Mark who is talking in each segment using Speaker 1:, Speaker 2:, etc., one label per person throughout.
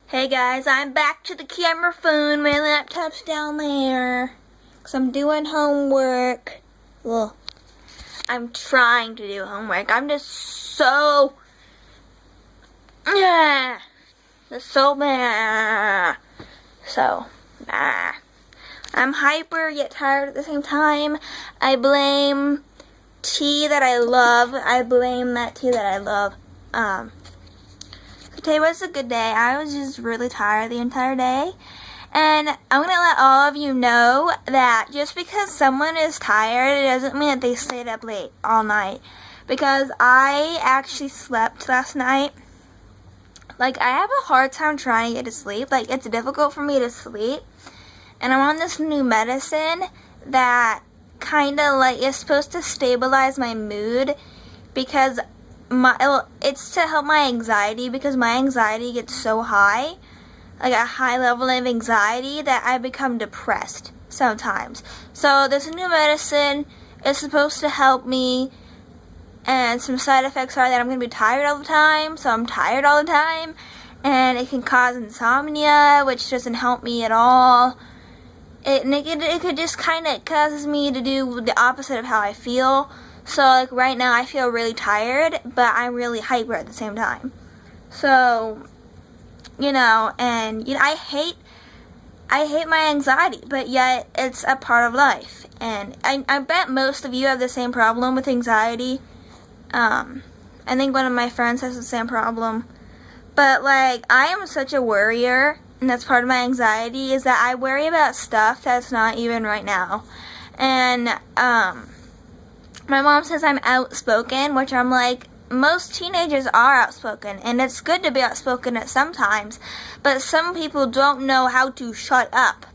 Speaker 1: Hey guys, I'm back to the camera phone. My laptop's down there. Because I'm doing homework. Well, I'm trying to do homework. I'm just so... mad. I'm hyper yet tired at the same time. I blame tea that I love. Today was a good day. I was just really tired the entire day. And I'm going to let all of you know that just because someone is tired, it doesn't mean that they stayed up late all night. Because I actually slept last night. Like, I have a hard time trying to get to sleep. Like, it's difficult for me to sleep. And I'm on this new medicine that kind of, like, is supposed to stabilize my mood. Because it's to help my anxiety, because my anxiety gets so high, like a high level of anxiety, that I become depressed sometimes. So this new medicine is supposed to help me, and some side effects are that I'm going to be tired all the time, so I'm tired all the time, and it can cause insomnia, which doesn't help me at all. It could just kind of causes me to do the opposite of how I feel. So, like, right now I feel really tired, but I'm really hyper at the same time. So, I hate my anxiety, but yet it's a part of life. And I bet most of you have the same problem with anxiety. I think one of my friends has the same problem. But, like, I am such a worrier, and that's part of my anxiety, is that I worry about stuff that's not even right now. And, my mom says I'm outspoken, which I'm like, most teenagers are outspoken, and it's good to be outspoken at some times, but some people don't know how to shut up.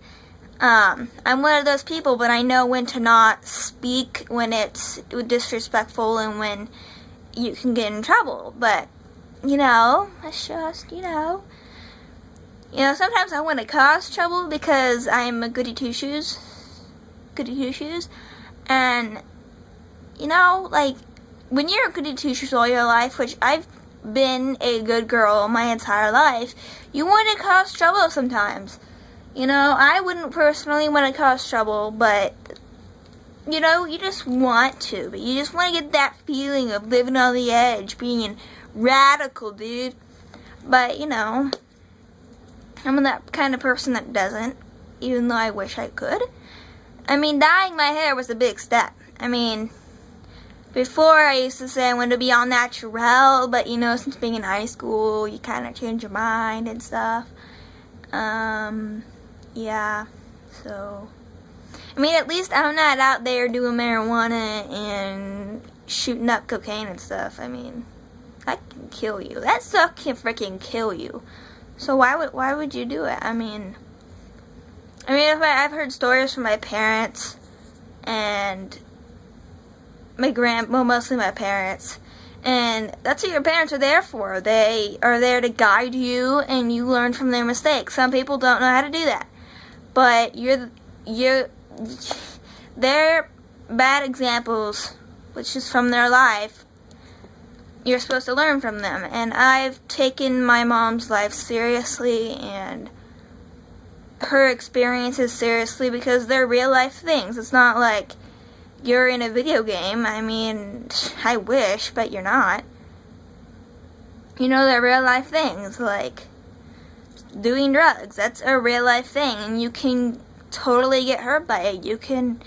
Speaker 1: I'm one of those people, but I know when to not speak, when it's disrespectful, and when you can get in trouble. But, it's just, sometimes I want to cause trouble because I'm a goody two-shoes, and like, when you're a goody two-shoes all your life, which I've been a good girl my entire life, you want to cause trouble sometimes. I wouldn't personally want to cause trouble, but, you just want to. But you just want to get that feeling of living on the edge, being radical, dude. But, I'm that kind of person that doesn't, even though I wish I could. Dyeing my hair was a big step. Before, I used to say I wanted to be all natural, but, since being in high school, you kind of change your mind and stuff. Yeah, so, at least I'm not out there doing marijuana and shooting up cocaine and stuff. That can kill you. That stuff can freaking kill you. So why would you do it? I've heard stories from my parents and mostly my parents, and that's what your parents are there for. They are there to guide you, and you learn from their mistakes. Some people don't know how to do that, but they're bad examples, which is from their life. You're supposed to learn from them, and I've taken my mom's life seriously, and her experiences seriously, because they're real life things. It's not like you're in a video game. I wish, but you're not. They're real life things, like doing drugs. That's a real life thing, and you can totally get hurt by it. You can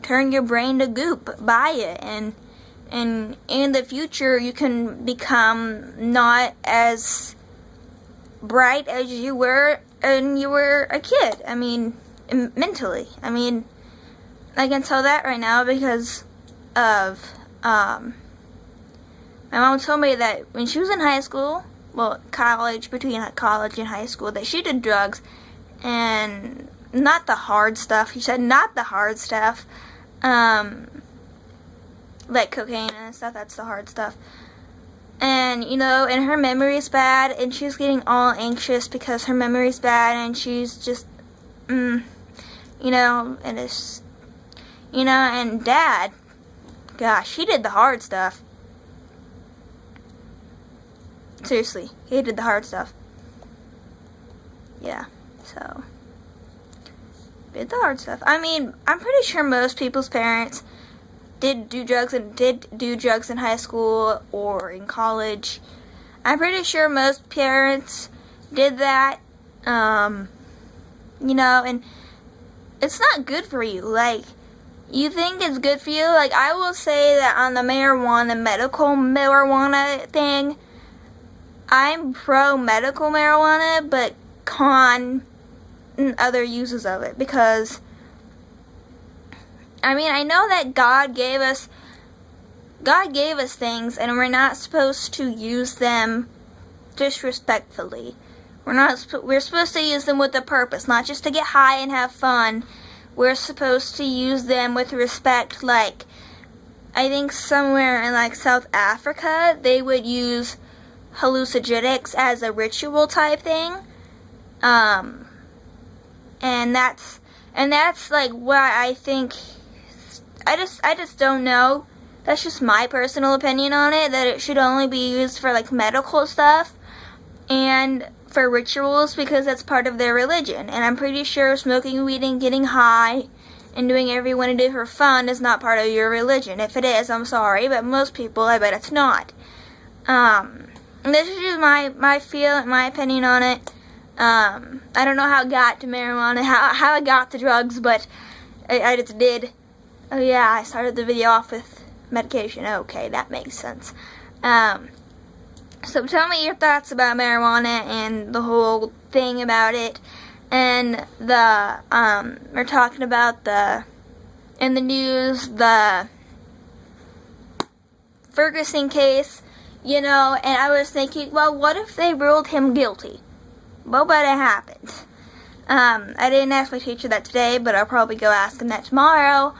Speaker 1: turn your brain to goop by it, and in the future you can become not as bright as you were when you were a kid. Mentally. I can tell that right now because of, my mom told me that when she was in high school, between college and high school, that she did drugs, and not the hard stuff. She said not the hard stuff, like cocaine and stuff, that's the hard stuff. And, and her memory's bad, and she's getting all anxious because her memory's bad, and she's just, and it's, and Dad, gosh, he did the hard stuff. Seriously, he did the hard stuff. yeah, so it's the hard stuff. I mean, I'm pretty sure most people's parents did do drugs in high school or in college. I'm pretty sure most parents did that, you know, and it's not good for you. Like, you think it's good for you? Like, I will say that on the medical marijuana thing, I'm pro medical marijuana, but con other uses of it, because I mean, I know that God gave us things, and we're not supposed to use them disrespectfully. We're supposed to use them with a purpose, not just to get high and have fun. We're supposed to use them with respect. Like, I think somewhere in like South Africa, they would use hallucinogenics as a ritual type thing. And that's like why I think, I just don't know. That's just my personal opinion on it, that it should only be used for like medical stuff and for rituals, because that's part of their religion. And I'm pretty sure smoking weed and getting high and doing everything you want to do for fun is not part of your religion. If it is, I'm sorry, but most people, I bet it's not. This is just my opinion on it. I don't know how I got to marijuana, how I got to drugs, but I just did. Oh yeah, I started the video off with medication. Okay, that makes sense. So tell me your thoughts about marijuana and the whole thing about it. And we're talking about in the news, the Ferguson case, you know, and I was thinking, well, what if they ruled him guilty? What would have happened? I didn't ask my teacher that today, but I'll probably go ask him that tomorrow.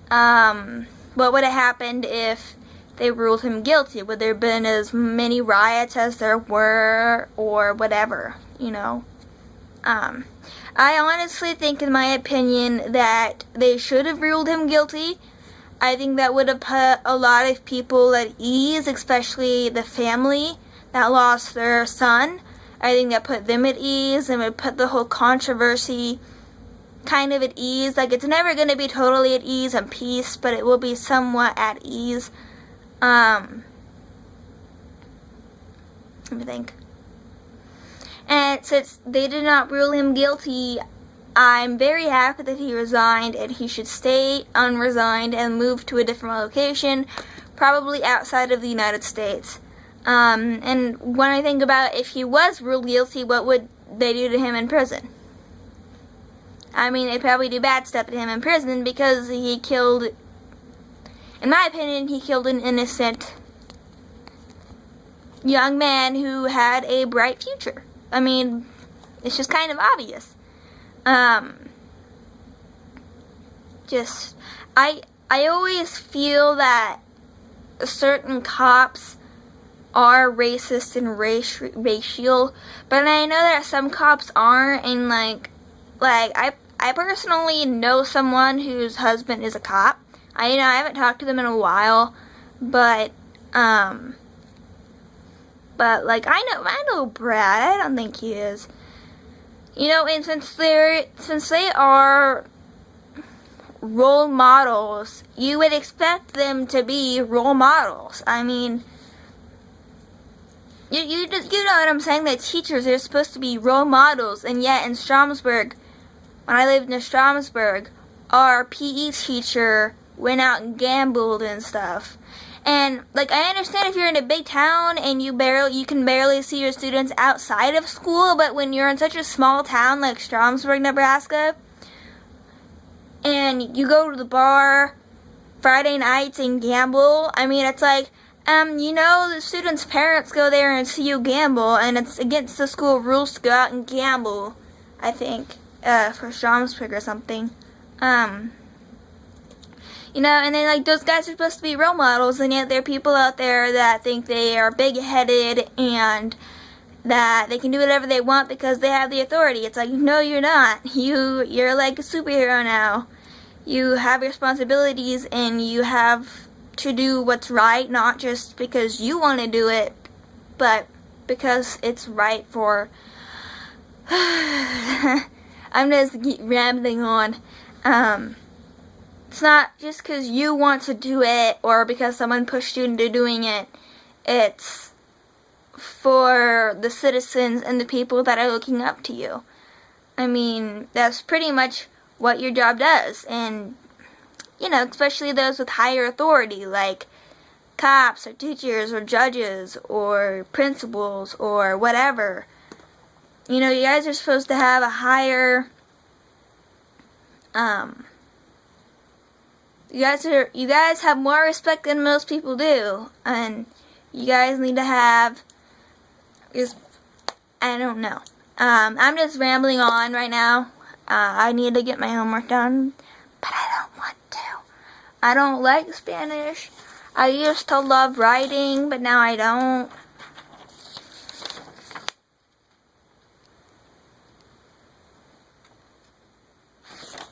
Speaker 1: What would have happened if they ruled him guilty? Would there have been as many riots as there were, or whatever, you know? I honestly think, in my opinion, that they should have ruled him guilty. I think that would have put a lot of people at ease, especially the family that lost their son. I think that put them at ease, and would put the whole controversy kind of at ease. Like, it's never going to be totally at ease and peace, but it will be somewhat at ease. Let me think. And since they did not rule him guilty, I'm very happy that he resigned, and he should stay unresigned and move to a different location, probably outside of the United States. And when I think about if he was ruled guilty, what would they do to him in prison? I mean, they'd probably do bad stuff to him in prison, because he killed, in my opinion, he killed an innocent young man who had a bright future. I mean, it's just kind of obvious. I always feel that certain cops are racist and racial, but I know that some cops aren't, and like I personally know someone whose husband is a cop. I haven't talked to them in a while, but like I know Brad. I don't think he is. You know, and since they are role models, you would expect them to be role models. I mean, you know what I'm saying? That teachers are supposed to be role models, and yet in Stromsburg, when I lived in Stromsburg, our PE teacher went out and gambled and stuff. And like, I understand if you're in a big town and you can barely see your students outside of school, but when you're in such a small town like Stromsburg, Nebraska, and you go to the bar Friday nights and gamble, I mean, it's like, you know, the students' parents go there and see you gamble, and it's against the school rules to go out and gamble, I think, for Stromsburg or something. You know, and then, like, those guys are supposed to be role models, and yet there are people out there that think they are big-headed and that they can do whatever they want because they have the authority. It's like, no, you're not. You're like a superhero now. You have responsibilities, and you have to do what's right, not just because you want to do it, but because it's right for I'm just rambling on. It's not just because you want to do it or because someone pushed you into doing it. It's for the citizens and the people that are looking up to you. I mean, that's pretty much what your job does. And, you know, especially those with higher authority, like cops or teachers or judges or principals or whatever. You know, you guys are supposed to have a higher, you guys have more respect than most people do, and you guys need to have, I don't know. I'm just rambling on right now. I need to get my homework done, but I don't want to. I don't like Spanish. I used to love writing, but now I don't.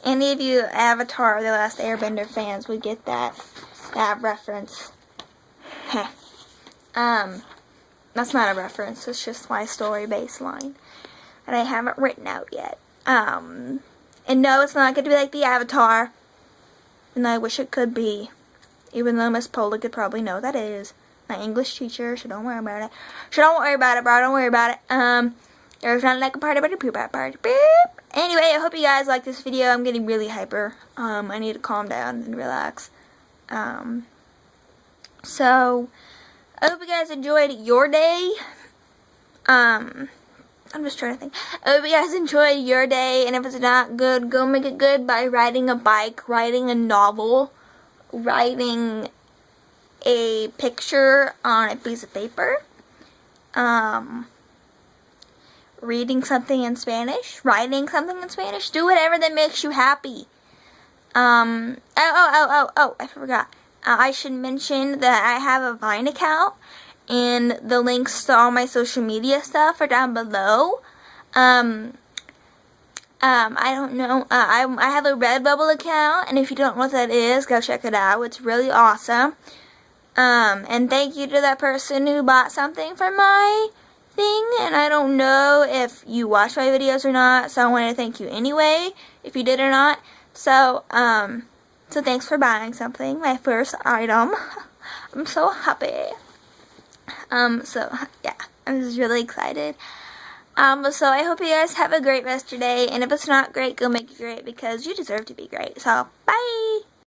Speaker 1: Any of you Avatar: The Last Airbender fans would get that reference. That's not a reference, it's just my story baseline that I haven't written out yet. And no, it's not going to be like the Avatar, and I wish it could be, even though Miss Pola could probably know that it is. My English teacher, so don't worry about it. So don't worry about it, bro, don't worry about it. There's not like a party, but a poop out party. Beep. Anyway, I hope you guys like this video. I'm getting really hyper. I need to calm down and relax. So, I hope you guys enjoyed your day. I'm just trying to think. I hope you guys enjoyed your day, and if it's not good, go make it good by riding a bike, writing a novel, writing a picture on a piece of paper, reading something in Spanish, writing something in Spanish. Do whatever that makes you happy. I forgot. I should mention that I have a Vine account, and the links to all my social media stuff are down below. I don't know. I have a Redbubble account, and if you don't know what that is, go check it out. It's really awesome. And thank you to that person who bought something from my thing, and I don't know if you watch my videos or not, so I want to thank you anyway, if you did or not. So, so thanks for buying something, my first item. I'm so happy. So, yeah, I'm just really excited. So I hope you guys have a great rest of your day, and if it's not great, go make it great, because you deserve to be great. So, bye!